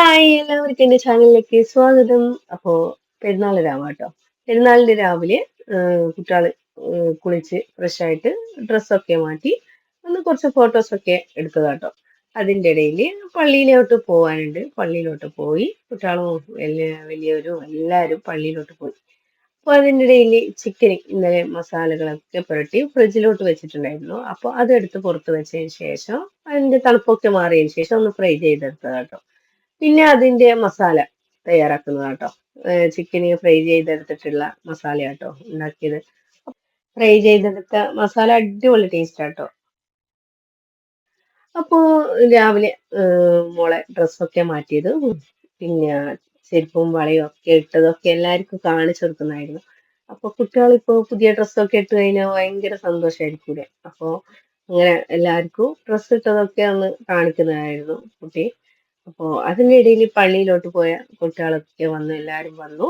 Hi എല്ലാവർക്കും എൻ്റെ ചാനലിലേക്ക് സ്വാഗതം. അപ്പോ പെരുന്നാൾ രാവാട്ടോ. പെരുന്നാളിന്റെ രാവിലെ കുട്ടികള് കുളിച്ച് ഫ്രഷ് ആയിട്ട് ഡ്രസ്സൊക്കെ മാറ്റി ഒന്ന് കുറച്ച് ഫോട്ടോസൊക്കെ എടുത്തതാട്ടോ. അതിൻ്റെ ഇടയിൽ പള്ളിയിലോട്ട് പോകാനുണ്ട്. പള്ളിയിലോട്ട് പോയി കുട്ടികളും വലിയവരും എല്ലാവരും പള്ളിയിലോട്ട് പോയി. അപ്പൊ അതിൻ്റെ ഇടയിൽ ചിക്കൻ ഇന്നലെ മസാലകളൊക്കെ പുരട്ടി ഫ്രിഡ്ജിലോട്ട് വെച്ചിട്ടുണ്ടായിരുന്നു. അപ്പോൾ അതെടുത്ത് പുറത്ത് വെച്ചതിന് ശേഷം അതിന്റെ തണുപ്പൊക്കെ മാറിയതിന് ശേഷം ഒന്ന് ഫ്രൈ ചെയ്തെടുത്തതാട്ടോ. പിന്നെ അതിന്റെ മസാല തയ്യാറാക്കുന്നതാട്ടോ. ചിക്കന് ഫ്രൈ ചെയ്തെടുത്തിട്ടുള്ള മസാല ആട്ടോ ഉണ്ടാക്കിയത്. ഫ്രൈ ചെയ്തെടുത്ത മസാല അടിപൊളി ടേസ്റ്റ് ആട്ടോ. അപ്പോ രാവിലെ മോളെ ഡ്രസ്സൊക്കെ മാറ്റിയത് പിന്നെ ചെരുപ്പും വളയും ഒക്കെ ഇട്ടതൊക്കെ എല്ലാവർക്കും കാണിച്ചു കൊടുക്കുന്നതായിരുന്നു. അപ്പൊ കുട്ടികളിപ്പോ പുതിയ ഡ്രസ്സൊക്കെ ഇട്ട് കഴിഞ്ഞാൽ ഭയങ്കര സന്തോഷമായിരിക്കൂലേ. അപ്പോ അങ്ങനെ എല്ലാവർക്കും ഡ്രസ്സ് ഇട്ടതൊക്കെ ഒന്ന് കാണിക്കുന്നതായിരുന്നു കുട്ടി. അപ്പോ അതിന്റെ ഇടയിൽ പള്ളിയിലോട്ട് പോയ കുട്ടികളൊക്കെ വന്നു, എല്ലാരും വന്നു.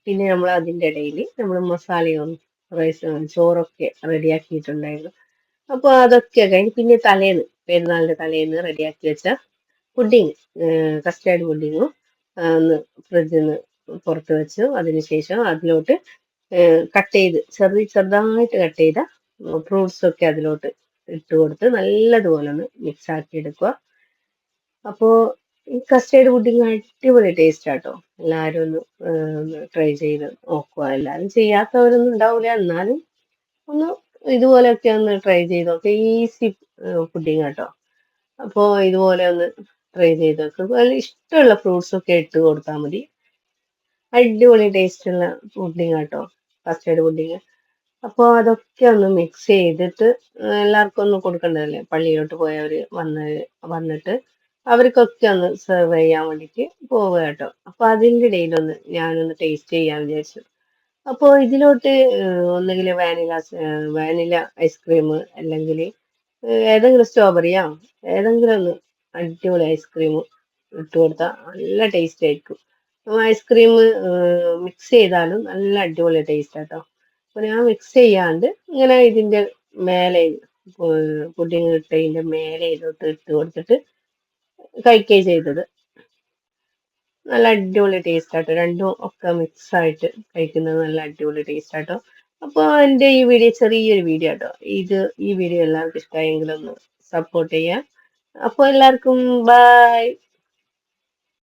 പിന്നെ നമ്മൾ അതിന്റെ ഇടയിൽ നമ്മൾ മസാലയും റൈസ് ചോറൊക്കെ റെഡിയാക്കിയിട്ടുണ്ടായിരുന്നു. അപ്പൊ അതൊക്കെ കഴിഞ്ഞ് പിന്നെ പെരുന്നാളിന്റെ തലേന്ന് റെഡിയാക്കി വെച്ച പുഡിങ്, കസ്റ്റാർഡ് പുഡിങ്ങും ഒന്ന് ഫ്രിഡ്ജിൽ നിന്ന് പുറത്ത് വെച്ചു. അതിനുശേഷം അതിലോട്ട് ചെറുതായിട്ട് കട്ട് ചെയ്ത ഫ്രൂട്ട്സ് ഒക്കെ അതിലോട്ട് ഇട്ട് കൊടുത്ത് നല്ലതുപോലെ ഒന്ന് മിക്സ് ആക്കി എടുക്കുക. അപ്പോ ഈ കസ്റ്റേർഡ് പുഡിങ് അടിപൊളി ടേസ്റ്റ് ആട്ടോ. എല്ലാവരും ഒന്ന് ട്രൈ ചെയ്ത് നോക്കുക. എല്ലാവരും ചെയ്യാത്തവരൊന്നും ഉണ്ടാവില്ല, എന്നാലും ഒന്ന് ഇതുപോലെയൊക്കെ ഒന്ന് ട്രൈ ചെയ്ത് നോക്കുക. ഈസി പുഡിങ് കേട്ടോ. അപ്പോൾ ഇതുപോലെ ഒന്ന് ട്രൈ ചെയ്ത് നോക്കുക. അതിൽ ഇഷ്ടമുള്ള ഫ്രൂട്ട്സ് ഒക്കെ ഇട്ട് കൊടുത്താൽ മതി. അടിപൊളി ടേസ്റ്റ് ഉള്ള പുഡിങ് കേട്ടോ, കസ്റ്റേർഡ് പുഡിങ്. അപ്പോൾ അതൊക്കെ ഒന്ന് മിക്സ് ചെയ്തിട്ട് എല്ലാവർക്കും ഒന്ന് കൊടുക്കേണ്ടതല്ലേ. പള്ളിയിലോട്ട് പോയവര് വന്നിട്ട് അവർക്കൊക്കെ ഒന്ന് സെർവ് ചെയ്യാൻ വേണ്ടിയിട്ട് പോവുക കേട്ടോ. അപ്പൊ അതിൻ്റെ ഇടയിലൊന്ന് ഞാനൊന്ന് ടേസ്റ്റ് ചെയ്യാൻ വിചാരിച്ചു. അപ്പോൾ ഇതിലോട്ട് ഒന്നുകിൽ വാനില ഐസ്ക്രീം, അല്ലെങ്കിൽ ഏതെങ്കിലും സ്ട്രോബെറിയോ ഏതെങ്കിലും ഒന്ന് അടിപൊളി ഐസ്ക്രീം ഇട്ട് കൊടുത്താൽ നല്ല ടേസ്റ്റ് ആയിരിക്കും. ഐസ്ക്രീം മിക്സ് ചെയ്താലും നല്ല അടിപൊളി ടേസ്റ്റ് ആട്ടോ. അപ്പൊ ഞാൻ മിക്സ് ചെയ്യാണ്ട് ഇങ്ങനെ ഇതിന്റെ മേലെ പുഡിങ് ഇട്ടതിന്റെ മേലെ ഇട്ട് കൊടുത്തിട്ട് കഴിക്കുകയും ചെയ്തത്. നല്ല അടിപൊളി ടേസ്റ്റ് ആട്ടോ. രണ്ടും ഒക്കെ മിക്സ് ആയിട്ട് കഴിക്കുന്നത് നല്ല അടിപൊളി ടേസ്റ്റ് ആട്ടോ. അപ്പോൾ എൻ്റെ ഈ വീഡിയോ ചെറിയൊരു വീഡിയോ ആട്ടോ. ഈ വീഡിയോ എല്ലാവർക്കും ഇഷ്ടമായെങ്കിൽ ഒന്ന് സപ്പോർട്ട് ചെയ്യാം. അപ്പോൾ എല്ലാവർക്കും ബൈ.